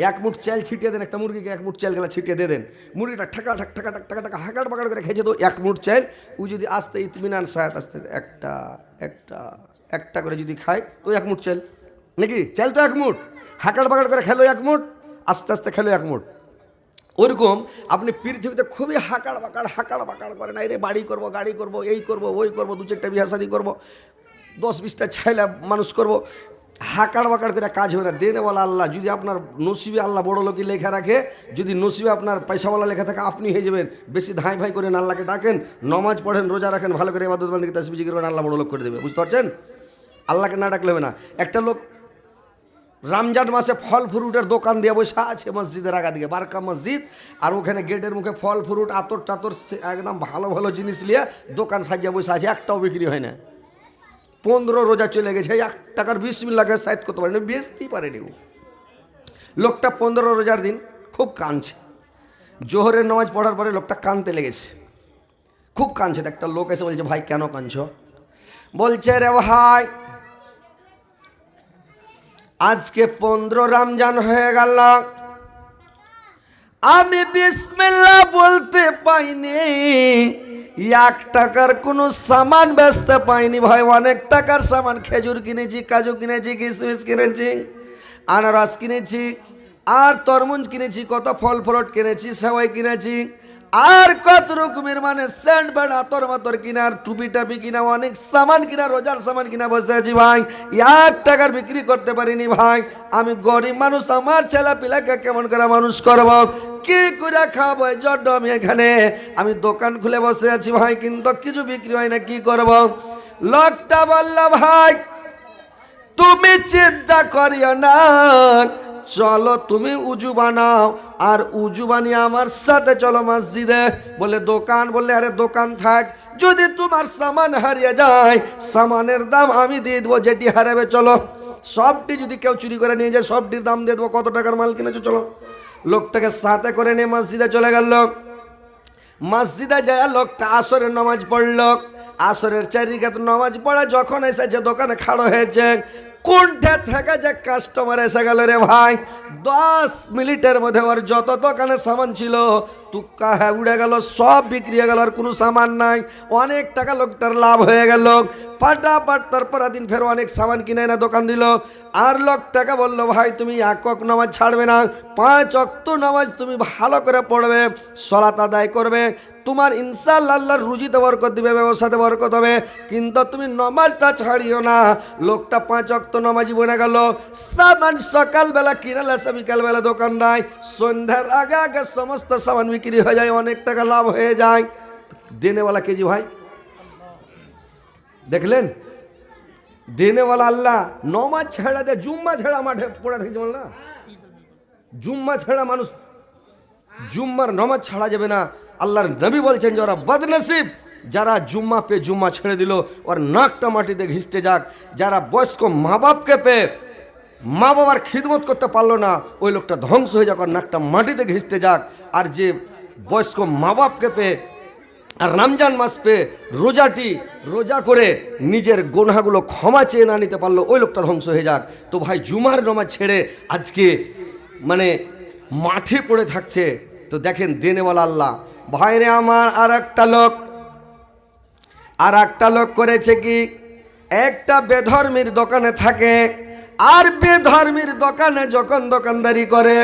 এক মুঠ চাল ছিটিয়ে দেন, একটা মুরগিকে এক মুঠ চাল গেলা ছিটিয়ে দিয়ে দেন, মুরগিটা ঠাকা ঠাক ঠাকা ঠাক টাকা টাকা হাঁকাড় বাকাড় করে খেয়েছে, তো এক মুঠ চাল ও যদি আস্তে ইতমিনান সায়াত আস্তে একটা একটা একটা করে যদি খায় তো এক মুঠ চাল, নাকি চাল তো এক মুঠ, হাঁকাড় বাকাড় করে খেলো এক মুঠ, আস্তে আস্তে খেলো এক মুঠ। ওরকম আপনি পৃথিবীতে খুবই হাঁকাড় বাকাড় করেন, এই রে বাড়ি করবো, গাড়ি করবো, এই করবো, ওই করবো, দু চারটা বিয়া শাদি করবো, 10-20টা ছেলে মানুষ করবো, হাঁকাড় বাকাড় করে কাজ হবে না। দেনে বলা আল্লাহ, যদি আপনার নসিবে আল্লাহ বড় লোকই লেখা রাখে, যদি নসিবে আপনার পয়সাওয়ালা লেখা থাকে আপনি হয়ে যাবেন। বেশি ধাই ভাই করেন, আল্লাহকে ডাকেন, নমাজ পড়েন, রোজা রাখেন, ভালো করে ইবাদত বান্দিকে তাসবিহ জিকির করেন, আল্লাহ বড় লোক করে দেবে, বুঝতে পারছেন? আল্লাহকে না ডাকলে হবে না। একটা লোক রমজান মাসে ফল ফ্রুটের দোকান দিয়ে বসে আছে মসজিদের আগা দিকে, বারকা মসজিদ, আর ওখানে গেটের মুখে ফল ফ্রুট আতর টাতর একদম ভালো ভালো জিনিস নিয়ে দোকান সাজিয়ে বসে আছে, একটাও বিক্রি হয় না। 15 রোজা চলে গেছে, 1 টাকার বিসমিল্লাহকে সাইড করতে পারেনি, বেচতেই পারেনি। লোকটা 15 রোজার দিন খুব কাঁদছে, জোহরের নামাজ পড়ার পরে লোকটা কাঁদতে লেগেছে, খুব কাঁদছে। একটা লোক এসে বলছে, ভাই কেন কাঁদছ? বলছে, রে ভাই আজকে 15 রমজান হয়ে গেল, আমি বিসমিল্লাহ বলতে পাইনি, 1 টাকার কোনো সামান বেচতে পাইনি ভাই। অনেক টাকার সামান, খেজুর কিনেছি, কাজু কিনেছি, কিশমিশ কিনেছি, আনারস কিনেছি, আর তরমুজ কিনেছি, কত ফল ফ্রুট কিনেছি, সেওয়াই কিনেছি, আর কত রকমের মানে স্যান্ড ব্যান্ড আতর মাতর কিনা, আর টুপি টাপি কিনা, অনেক সামান কিনা, রোজার সামান কিনা বসে আছি ভাই। 1 টাকার বিক্রি করতে পারিনি ভাই। আমি গরিব মানুষ, আমার ছেলে পিলাকে কেমন করে মানুষ করব, কি করে খাবো, এই জন্য আমি এখানে আমি দোকান খুলে বসে আছি ভাই, কিন্তু কিছু বিক্রি হয় না, কি করব? লোকটা বলল, ভাই তুমি চিন্তা করিও না, চলো তুমি উজু বানাও, আর উজু বানিয়ে আমার সাথে চলো মসজিদে। বলে দোকান? বললে আরে দোকান থাক, যদি তোমার সামান হারিয়ে যায় সামানের দাম আমি দিয়ে দেবো, যেটি হারাবে চলো। সবটি যদি কেউ চুরি করে নিয়ে যায় সবটির দাম দিয়ে দেবো, কত টাকার মাল কিনেছো চলো। লোকটাকে সাথে করে নিয়ে মসজিদে চলে গেল। মসজিদে যায় লোকটা আসরের নামাজ পড়ল, আসরের 4 রাকাত নামাজ পড়া যখন এসেছে দোকানে খাড়ো হয়েছে, কোনটা থেকে যে কাস্টমার এসে গেল রে ভাই, 10 মিনিটের মধ্যে ওর যত দোকানে সামান ছিল তুক্কা হ্যাঁ উড়ে গেল, সব বিক্রি হয়ে গেল, আর কোনো সামান নাই। অনেক টাকা লোকটার লাভ হয়ে গেল। পাটাপাট তারপর দিন ফের অনেক সামান কিনে না দোকান দিল। আর লোকটাকে বলল, ভাই তুমি 1 ওয়াক্ত নামাজ ছাড়বে না, 5 ওয়াক্ত নামাজ তুমি ভালো করে পড়বে, সালাত আদায় করবে, তোমার ইনশাআল্লাহ আল্লাহর রুজিতে বরকত দিবে, ব্যবসাতে বরকত হবে, কিন্তু তুমি নামাজটা ছাড়িও না। লোকটা 5 ওয়াক্ত নামাজি বনে গেল। সামান সকালবেলা কিনালে সে বিকালবেলা দোকান নাই, সন্ধ্যার আগে আগে সমস্ত সামান বিক্রি হয়ে যায়, অনেক টাকা লাভ হয়ে যায়। দেনেওয়ালা কেজি ভাই, দেখলেন? দেনেওয়ালা আল্লাহ। নামাজ ছেড়ে দে, জুম্মা ছেড়া মাঠে পড়ে থাকছে, বল না জুম্মা ছেড়া মানুষ, জুম্মার নামাজ ছাড়া যাবে না। আল্লাহর নবী বলছেন, যারা বদনসিব, যারা জুম্মা পে জুম্মা ছেড়ে দিল ওর নাকটা মাটিতে ঘিসতে যাক। যারা বয়স্ক মা বাপকে পেয়ে মা বাবার খিদমত করতে পারলো না, ওই লোকটা ধ্বংস হয়ে যাক, ওর নাকটা মাটিতে ঘিসতে যাক। আর যে বয়স্ক মা বাপকে পেয়ে আর রমজান মাস পেয়ে রোজা করে নিজের গুনাহগুলো ক্ষমা চেয়ে না নিতে পারলো, ওই লোকটা ধ্বংস হয়ে যাক। তো ভাই জুমার নামাজ ছেড়ে আজকে মানে মাঠে পড়ে থাকছে, তো দেখেন দেনেওয়ালা আল্লাহ। ভাইরে আমার, আর একটা লোক করেছে কি, একটা বেধর্মীর দোকানে থাকে, আর বেধর্মীর দোকানে যখন দোকানদারি করে,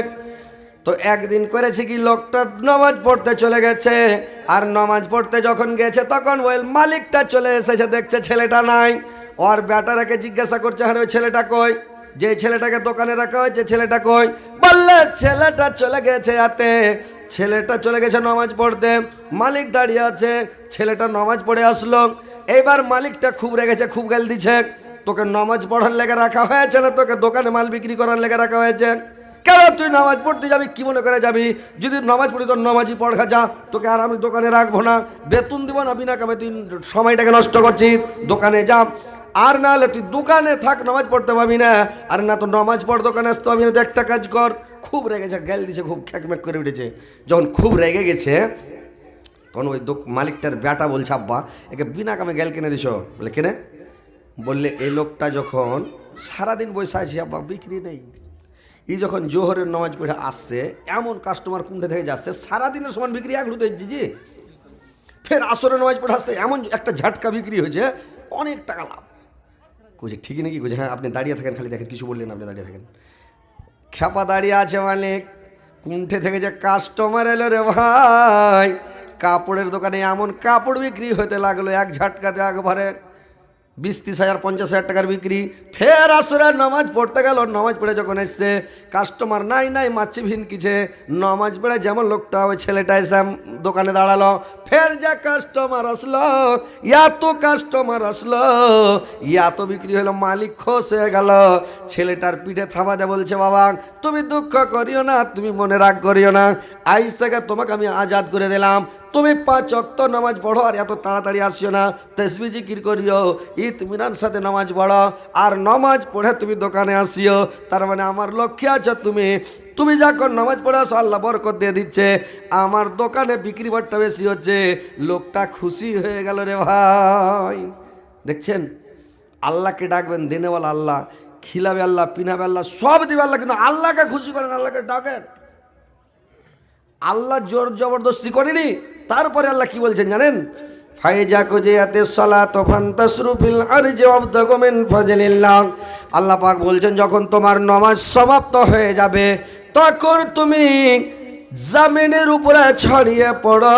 তো একদিন করেছে কি, লোকটা নামাজ পড়তে চলে গেছে, আর নামাজ পড়তে যখন গেছে তখন ওই মালিকটা চলে এসেছে, দেখছে ছেলেটা নাই। ওর বেটারাকে জিজ্ঞাসা করছে, হ্যাঁ ওই ছেলেটা কই, যে ছেলেটাকে দোকানে রাখা হয়েছে ছেলেটা কই? বললে ছেলেটা চলে গেছে হাতে, ছেলেটা চলে গেছে নামাজ পড়তে। মালিক দাঁড়িয়ে আছে, ছেলেটা নামাজ পড়ে আসলো। এইবার মালিকটা খুব রেগেছে, খুব গাল দিচ্ছে, তোকে নামাজ পড়ার লেগে রাখা হয়েছে না তোকে দোকানে মাল বিক্রি করার লেগে রাখা হয়েছে? কেন তুই নামাজ পড়তে যাবি, কি মনে করে যাবি? যদি নামাজ পড়ি তোর নামাজই পড়া যা, তোকে আর আমি দোকানে রাখবো না, বেতন দিব না বিনা কামে, তুই সময়টাকে নষ্ট করছিস, দোকানে যা। আর না হলে তুই দোকানে থাক, নামাজ পড়তে পাবি না, আর না তো নামাজ পড় দোকানে আসতে পাবি না। তো একটা কাজ কর। খুব রেগেছে, গ্যাল দিছে, খুব খ্যাকম্যাক করে উঠেছে। যখন খুব রেগে গেছে তখন ওই মালিকটার বেটা বলছে, আব্বা একে বিনা কামে গ্যাল কিনে দিছ? বলে কেনে? বললে এই লোকটা যখন সারাদিন বসে আছে আব্বা, বিক্রি নেই, ই যখন জোহরের নামাজ পড়ে আসছে, এমন কাস্টমার কুণ্ঠে থেকে যাচ্ছে, সারাদিনের সমান বিক্রি এক লুতে জি। ফের আসরের নামাজ পড়ে আসছে, এমন একটা ঝাটকা বিক্রি হয়েছে, অনেক টাকা লাভ। কইছে ঠিকই নাকি? কইছে হ্যাঁ, আপনি দাঁড়িয়ে থাকেন, খালি দেখেন, কিছু বললেন, আপনি দাঁড়িয়ে থাকেন। খেপা দাঁড়িয়ে আছে মানে কুণ্ঠে থেকে যে কাস্টমার এলো রে ভাই, কাপড়ের দোকানে এমন কাপড় বিক্রি হতে লাগলো, এক ঝাটকাতে একবারে 20-30 হাজার 50 হাজার টাকার বিক্রি। ফের আসরের নামাজ পড়তে গেল, নামাজ পড়ে যখন এসছে, কাস্টমার নাই মাছি ভিনকিছে, নামাজ পড়ে যেমন লোকটা ওই ছেলেটা এসে দোকানে দাঁড়ালো, ফের যা কাস্টমার আসলো, কাস্টমার আসলো, বিক্রি হলো, মালিক খোশ হয়ে গেল। ছেলেটার পিঠে থাবা দেয়, বলছে বাবা তুমি দুঃখ করিও না, তুমি মনে রাগ করিও না, আজ থেকে তোমাকে আমি আজাদ করে দিলাম, তুমি 5 ওয়াক্ত নামাজ পড়ো, আর এত তাড়াতাড়ি আসিও না, তাসবিহ জিকির করিও, ইতমিনান সাথে নামাজ পড়ো, আর নামাজ পড়ে তুমি দোকানে আসিও। তার মানে আমার লক্ষ্যে আছো তুমি যখন নামাজ পড়ে আসো, আল্লাহ বরকত দিয়ে দিচ্ছে, আমার দোকানে বিক্রি বাট্টা বেশি হচ্ছে। লোকটা খুশি হয়ে গেল রে ভাই। দেখছেন, আল্লাহকে ডাকবেন, দেনেওয়ালা আল্লাহ, খিলাবে আল্লাহ, পিনাবে আল্লাহ, সব দিবে আল্লাহ, কিন্তু আল্লাহকে খুশি করেন, আল্লাহকে ডাকেন। আল্লাহ জোর জবরদস্তি করেনি। তারপরে আল্লাহ কি বলছেন জানেন? ফাইজা কুজিয়াতিস সালাতু ফান্তাশরু ফিল আরজি ওয়াবতাগু মিন ফাজলিল্লাহ। আল্লাহ পাক বলছেন, যখন তোমার নামাজ সমাপ্ত হয়ে যাবে, তখন তুমি জমিনের উপরে ছড়িয়ে পড়ো,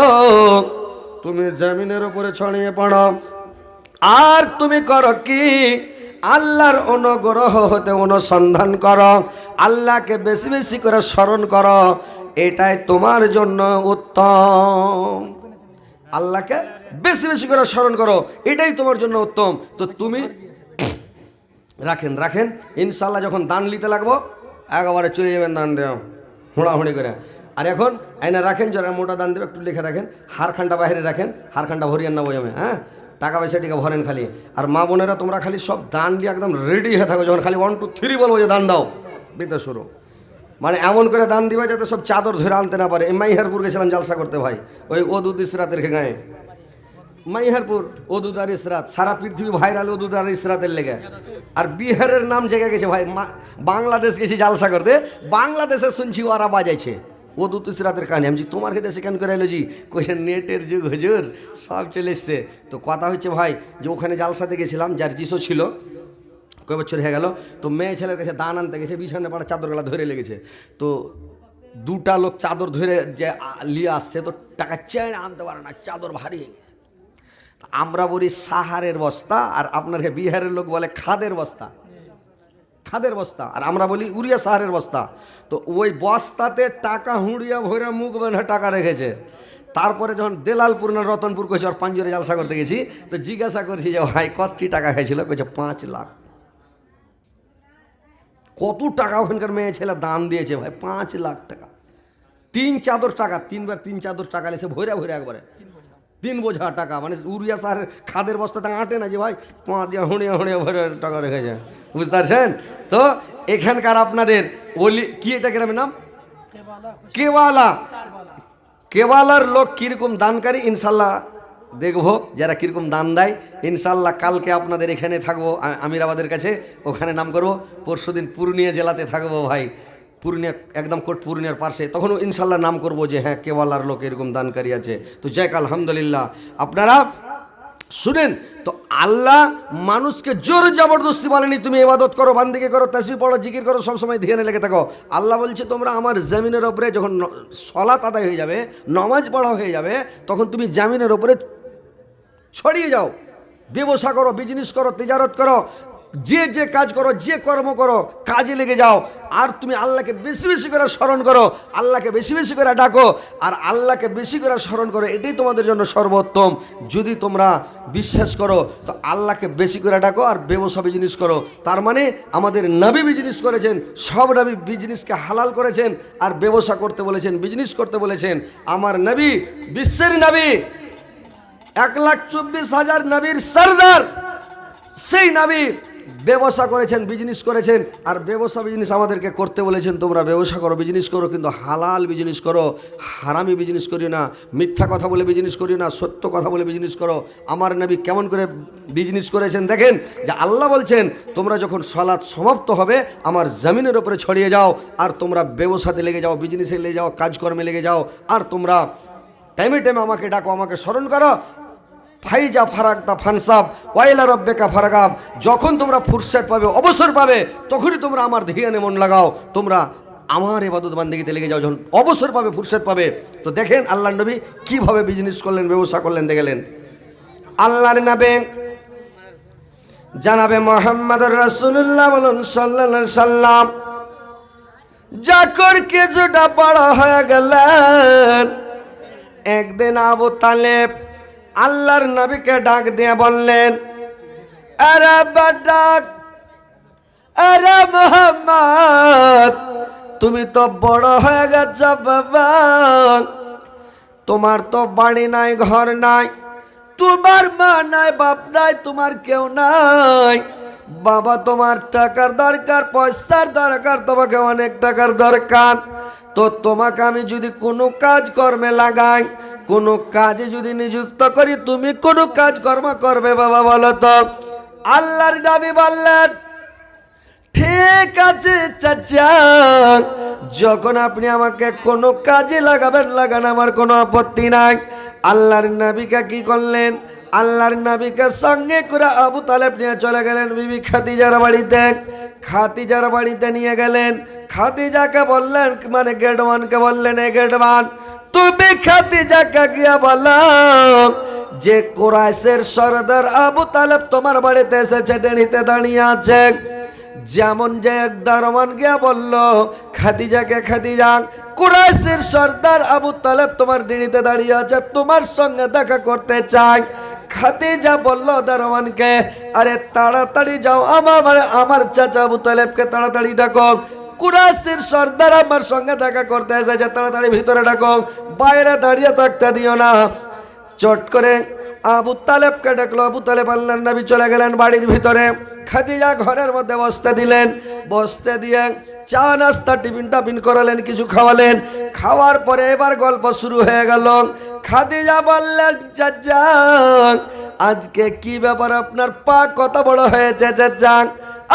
তুমি জমিনের উপরে ছড়িয়ে পড়ো, আর তুমি করো কি? আল্লাহর অনুগ্রহ হতে অনুসন্ধান করো, আল্লাহকে বেশি বেশি করে স্মরণ করো, এটাই তোমার জন্য উত্তম। আল্লাহকে বেশি বেশি করে স্মরণ করো, এটাই তোমার জন্য উত্তম। তো তুমি রাখেন ইনশাল্লাহ, যখন দান নিতে লাগবো একেবারে চলে যাবেন দান দেওয়া হুড়াহুড়ি করে। আর এখন আইনা রাখেন, যারা মোটা দান দেবে একটু লিখে রাখেন, হারখানটা বাইরে রাখেন, হারখানটা ভরিয়ান না বইয়ামে, হ্যাঁ, টাকা পয়সা টিকা ভরেন খালি। আর মা বোনেরা তোমরা খালি সব দান দিয়ে একদম রেডি হয়ে থাকো, যখন খালি 1 2 3 বলবো যে দান দাও, বিদ্যা শুরু, মানে এমন করে দান দিবা যাতে সব চাদর ধরে আনতে না পারে। মাইহারপুর গেছিলাম জালসা করতে ভাই, ওই ওদুদ ইসরাতের গায়ে, মাইহারপুর ওদুদ আর ইসরাত, সারা পৃথিবী ভাইরাল ওদুদ আর ইসরাতের লেগে। আর বিহারের নাম জেগে গেছে ভাই, বাংলাদেশ গেছি জালসা করতে, বাংলাদেশে শুনছি ওরা বাজাইছে ওদুদ ইসরাতের কাহিনী। আমি তোমার দেশে কেন করে এলো জি? কোয়েশন নেটের যুগ হুজুর, সব চলে এসছে। তো কথা হচ্ছে ভাই যে ওখানে জালসাতে গেছিলাম, যার জিসো ছিল, কয় বছর হয়ে গেল, তো মেয়ে ছেলের কাছে দান আনতে গেছে, বিছানে পাড়া চাদরগুলা ধরে লেগেছে, তো 2টা লোক চাদর ধরে যে নিয়ে আসছে, তো টাকা চেয়ে আনতে পারে না, চাদর ভারী হয়ে গেছে। আমরা বলি সাহারের বস্তা, আর আপনার বিহারের লোক বলে খাদের বস্তা, আর আমরা বলি উড়িয়া সাহারের বস্তা। তো ওই বস্তাতে টাকা হুঁড়িয়া ভরে মুখ বেঁধে টাকা রেখেছে। তারপরে যখন দেলালপুর না রতনপুর কইছে, আর পাঞ্জরে জালসা করতে গেছি, তো জিজ্ঞাসা করছি যে ভাই কতটি টাকা খেয়েছিল? কইছে 5 লাখ। কত টাকা ওখানকার মেয়ে ছেলে দান দিয়েছে ভাই? 5 লাখ টাকা। 3 চাদর টাকা, 3 চাদর টাকা লেছে ভরে একবারে 3 বোঝা টাকা, মানে উড়িয়া সাহারের খাদের বস্তাতে আঁটে না যে ভাই, 5 দিয়ে হুঁড়িয়া ভরে টাকা রেখেছে, বুঝতে পারছেন? তো এখানকার আপনাদের ওলি কি, এটা গ্রামের নাম কেওয়ালার লোক কিরকম দানকারী, ইনশাল্লাহ দেখবো যারা কিরকম দান দেয়। ইনশাল্লাহ কালকে আপনাদের এখানে থাকবো আমিরাবাদের কাছে, ওখানে নাম করবো। পরশুদিন পুরুলিয়া জেলাতে থাকবো ভাই, পুরুলিয়া একদম কোট পুরুলিয়ার পাশে, তখনও ইনশাল্লাহ নাম করবো যে হ্যাঁ কেওয়ালার লোক এরকম দানকারী আছে। তো যাক আলহামদুলিল্লাহ, আপনারা শুনেন। তো আল্লাহ মানুষকে জোর জবরদস্তি বলেনি তুমি ইবাদত করো, বান্দিকে করো, তাসবিহ পড়ো, জিকির করো, সবসময় ধ্যানে লেগে থাকো। আল্লাহ বলছে তোমরা আমার জমিনের ওপরে যখন সলাত আদায় হয়ে যাবে, নামাজ পড়া হয়ে যাবে, তখন তুমি জমিনের ওপরে ছড়িয়ে যাও, ব্যবসা করো, বিজনেস করো, তিজারত করো, যে কাজ করো, যে কর্ম করো, কাজে লেগে যাও। আর তুমি আল্লাহকে বেশি বেশি করে স্মরণ করো, আল্লাহকে বেশি বেশি করে ডাকো, আর আল্লাহকে বেশি করে স্মরণ করো, এটাই তোমাদের জন্য সর্বোত্তম। যদি তোমরা বিশ্বাস করো তো আল্লাহকে বেশি করে ডাকো, আর ব্যবসা বিজনেস করো। তার মানে আমাদের নবী বিজনেস করেছেন, সব নবী বিজনেসকে হালাল করেছেন, আর ব্যবসা করতে বলেছেন, বিজনেস করতে বলেছেন। আমার নবী বিশ্বের নবী, 1,24,000 নবীর সরদার, সেই নবী ব্যবসা করেছেন, বিজনেস করেছেন, আর ব্যবসা বিজনেস আমাদেরকে করতে বলেছেন তোমরা ব্যবসা করো, বিজনেস করো, কিন্তু হালাল বিজনেস করো, হারামি বিজনেস করিও না, মিথ্যা কথা বলে বিজনেস করিও না, সত্য কথা বলে বিজনেস করো। আমার নবী কেমন করে বিজনেস করেছেন দেখেন, যে আল্লাহ বলছেন তোমরা যখন সালাত সমাপ্ত হবে আমার জমিনের উপরে ছড়িয়ে যাও, আর তোমরা ব্যবসাতে লেগে যাও, বিজনেসে লেগে যাও, কাজকর্মে লেগে যাও, আর তোমরা টাইমে টাইমে আমাকে ডাকো, আমাকে স্মরণ করো। ফাইজা ফারাকতা ফানসাব ওয়াইলা রব্বেকা ফারাগাব, যখন তোমরা ফুরসত পাবে, অবসর পাবে, তখনই তোমরা আমার ধ্যানে মন লাগাও, তোমরা আমার ইবাদত বান্দেগিতে লেগে যাও যখন অবসর পাবে, ফুরসত পাবে। তো দেখেন আল্লাহ নবী কিভাবে বিজনেস করলেন, ব্যবসা করলেন দেখলেন। আল্লাহর নবী জানাবে মুহাম্মদুর রাসূলুল্লাহ বলুন সাল্লাল্লাহু আলাইহি সাল্লাম, যখন কিছুটা বড় হয়ে গেলেন, একদিন আবু তালেব আল্লাহর নবীকে ডাক দিয়ে বললেন, আরে বাডাক, আরে মুহাম্মদ, তুমি তো বড় হয়ে গেছ বাবা, তোমার তো বাড়ি নাই, ঘর নাই, তোমার মা নাই, বাপ নাই, তোমার কেউ নাই বাবা, তোমার টাকার দরকার, পয়সার দরকার, তোমাকে অনেক টাকার দরকার। তো তোমাকে আমি যদি কোনো কাজ কর্মে লাগাই, কোনো কাজে যদি নিযুক্ত করি, তুমি কোনো কাজ কর্ম করবে বাবা বলো তো? আল্লাহর নবী বললেন, ঠিক আছে চাচা, যখন আপনি আমাকে কোনো কাজে লাগাবেন লাগান, আমার কোনো আপত্তি নাই। আল্লাহর নবীকে কি করলেন, আল্লাহর নবীকে সঙ্গে করে আবু তালেব নিয়ে চলে গেলেন বিবি খাদিজার বাড়িতে। খাদিজার বাড়িতে নিয়ে গেলেন, খাদিজাকে বললেন, মানে গেটওয়ানকে বললেন, এ গেটওয়ান, তুমি খাদিজাকে গিয়ে বলো যে কুরাইশের সরদার আবু তালেব তোমার বাড়িতে এসেছে, ডেড়িতে দাঁড়িয়ে আছে। যেমন যে এক দারোয়ান গিয়া বলল খাদিজাকে, খাদিজা, কুরাইশের সর্দার আবু তালেব তোমার ডিড়িতে দাঁড়িয়ে আছে, তোমার সঙ্গে দেখা করতে চাই। খাদিজা বলল দারোয়ানকে, আরে তাড়াতাড়ি যাও, আমার চাচা আবু তালেবকে তাড়াতাড়ি ডাকো, কুরাইশের সর্দার আমার সঙ্গে দেখা করতে এসেছে, তাড়াতাড়ি ভিতরে ডাকো, বাইরে দাঁড়িয়ে থাকতে দিও না। চট করে আবু তালেবকে ডাকলো। আবু তালেব আল্লাহর নবী চলে গেলেন বাড়ির ভিতরে। খাদিজা ঘরের মধ্যে বসতে দিলেন, বসতে দিয়ে চা নাস্তা টিফিন টাফিন করালেন, কিছু খাওয়ালেন। খাওয়ার পরে এবার গল্প শুরু হয়ে গেল। খাদিজা বললেন, চাচা আজকে কি ব্যাপার, আপনার পা কত বড় হয়েছে চাচা,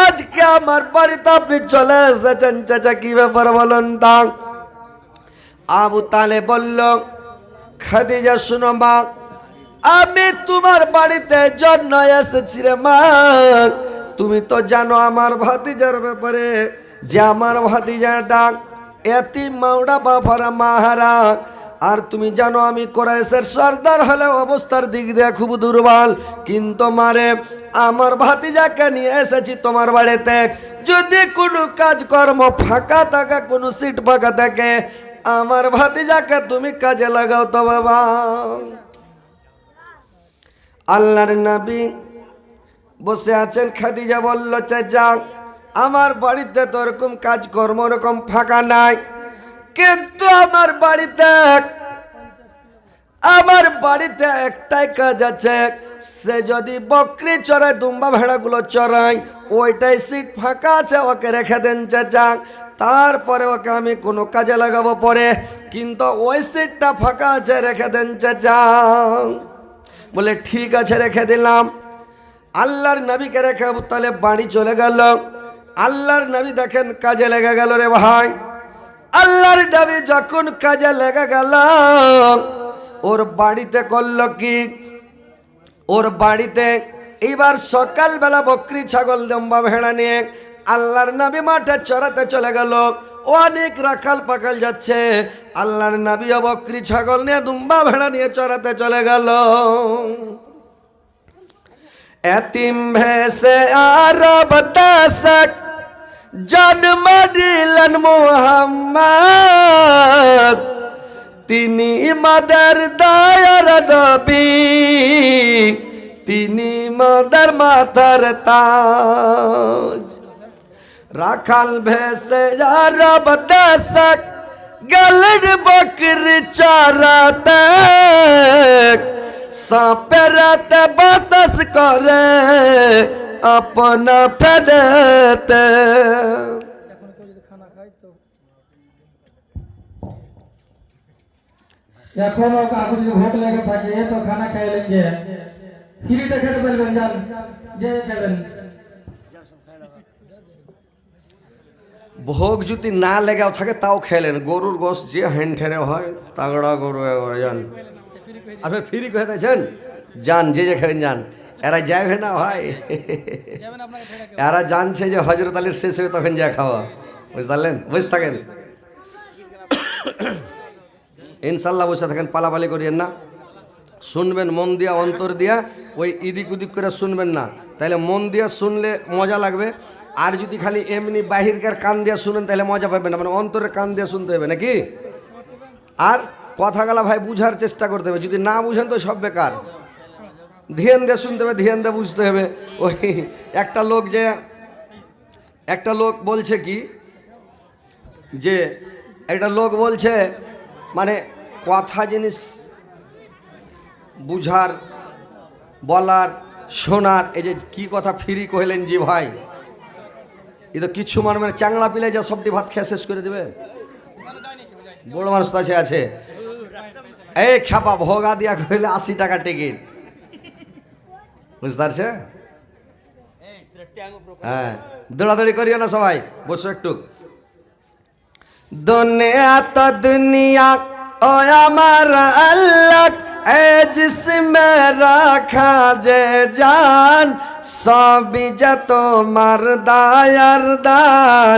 আজকে আমার বাড়িতে আপনি চলে এসেছেন চাচা, কি ব্যাপার বলুন তা? আবু তালেব বলল, খাদিজা শুনো মা, আমি তোমার বাড়িতে জন্য এসেছি রে মা, তুমি তো জানো আমার ভাতিজার ব্যাপারে, যে আমার ভাতিজাটা এতিম মাওড়া বাফারা মাহারা, আর তুমি জানো আমি কুরাইশের সর্দার হলে অবস্থার দিক দিয়ে খুব দুর্বল, কিন্তু মারে আমার ভাতিজাকে নিয়ে এসেছি তোমার বাড়িতে, যদি কোনো কাজকর্ম ফাঁকা থাকে, কোনো সিট ফাঁকা থাকে, আমার ভাতিজাকে তুমি কাজে লাগাও তো বাবা। আল্লাহর নবী বসে আছেন। খাদিজা বলল, চাচা আমার বাড়িতে তো ওরকম কাজকর্ম ওরকম ফাঁকা নাই, কিন্তু আমার বাড়িতে একটাই কাজ আছে, সে যদি বকরি চড়ায়, দুম্বা ভেড়াগুলো চড়ায়, ওইটাই সিট ফাঁকা আছে, ওকে রেখে দেন চাচা, তারপরে ওকে আমি কোনো কাজে লাগাবো পরে, কিন্তু ওই সিটটা ফাঁকা আছে, রেখে দেন চাচা। বলে ঠিক আছে, রেখে দিলাম। আল্লাহর নবীকে রেখে আবু তালেব বাড়ি চলে গেল। আল্লাহর নবী দেখেন কাজে লেগে গেল রে ভাই। আল্লাহর নবী যখন কাজে লেগে গেল, ওর বাড়িতে করল কি, ওর বাড়িতে এইবার সকালবেলা বকরি ছাগল দম্বা ভেড়া নিয়ে আল্লাহর নবী মাঠে চড়াতে চলে গেল। অনেক রাখাল পাখাল যাচ্ছে, আল্লাহর নবী বকরি ছাগল নিয়ে দুম্বা ভেড়া নিয়ে চড়াতে চলে গেল। এতিম ভেসে আরব দেশক জন্ম দিলেন মুহাম্মদ, তিনি মাদার দয়ার নবী, তিনি মাদার মাথার তাজ। রাখাল ভেসে আরব দেশক গেলেন বকরি চরাতে, সাপের রাতে বাতাস করে अपना फेरते। এখনো কাউকে যদি ভোট লেগে থাকে তো খানা খাইলেন যে ফ্রিতে খেতে পারবেন, যান যে খাবেন। ভোগ যদি না লেগেও থাকে তাও খেলেন, গরুর গোশ যে হ্যান্ড ঠেরে হয় তাগড়া গরু এবারে যান। আপনি ফ্রি করে দিয়েছেন, যান যে যে খাবেন যান। এরা যাবে না ভাই, এরা জানছে যে হজরত আলীর শেষ হবে তখন যা খাওয়া, বুঝতে পারলেন? বুঝতে থাকেন ইনশাল্লাহ, বসে থাকেন, পালাপালি করিয়েন না, শুনবেন মন দিয়া অন্তর দিয়া, ওই ইদিক উদিক করে শুনবেন না, তাহলে মন দিয়া শুনলে মজা লাগবে। আর যদি খালি এমনি বাহিরকার কান দিয়া শুনেন তাহলে মজা পাবেন না, মানে অন্তরের কান দিয়ে শুনতে হবে নাকি। আর কথাগুলা ভাই বুঝার চেষ্টা করতে হবে, যদি না বুঝেন তো সব বেকার। ধ্যান দিয়ে শুনতে হবে, ধ্যান দিয়ে বুঝতে হবে। ওই একটা লোক বলছে কি যে একটা লোক বলছে মানে কথা জিনিস বুঝার, বলার, শোনার, এই যে কি কথা ফ্রি কহিলেন জি ভাই, এ তো কিছু মানে চাংলা পিলে যা সবটি ভাত খেয়ে শেষ করে দেবে। বড় মানুষ তো আছে এই খ্যাপা ভোগা দিয়া কইলে 80 টাকা টিকিট, বুঝতে পারছে? হ্যাঁ, দৌড়াদৌড়ি করিও না সবাই, বসো একটু। দুনিয়া তো দুনিয়া ও আমার আল্লাহ, এ জিসমে রাখা যে জান, সবই যা তোমার দায়ার দান।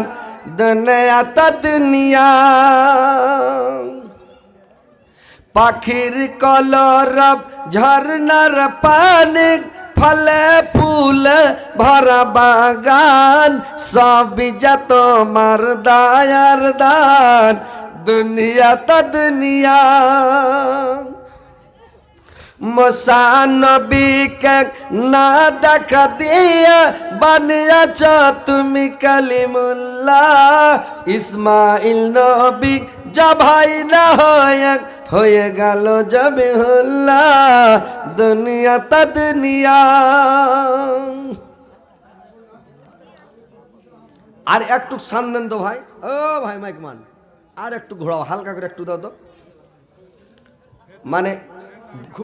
দুনিয়া তো দুনিয়া, পাখির কলরব ঝর্ণার পানি, ফলে ফুল ভরা বাগান, সবই যা তোমার দায়ার দান। দুনিয়া তো দুনিয়া, মুসা নবীকে না দেখা দিয়া বানিয়েছ তুমি কালিমুল্লাহ। ইসমাইল নবী জবাই না হয়ে গেল জবিহুল্লাহ। দুনিয়া তা দুনিয়া। আর একটু শান দেন তো ভাই, ও ভাই মাইকমান, আর একটু ঘোরাও, হালকা করে একটু দাও তো, মানে